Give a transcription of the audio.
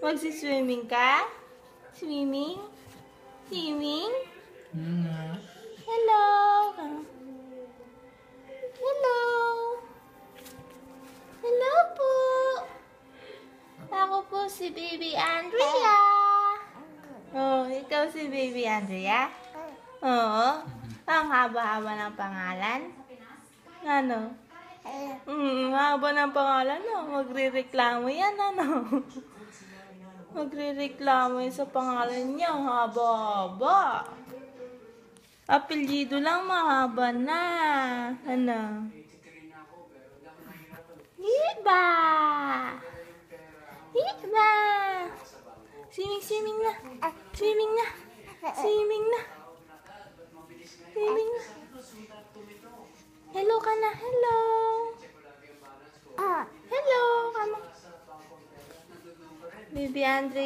Magsiswimming ka? Swimming? Swimming? Hello? Hello? Hello po? Ako po si Baby Andrea. Oh, ikaw si Baby Andrea? Oo. Ang haba-haba ng pangalan. Ano? Haba ng pangalan, no? Magre-reklamo yan, ano? Magre-reklamo yan sa pangalan niya. Haba-haba. Apelyido lang, mahaba na. Ano? Hiba! Hiba! Swimming na. Swimming na. Swimming na. Swimming na. Hello ka na. Hello. Hello. Come on. Baby Andre.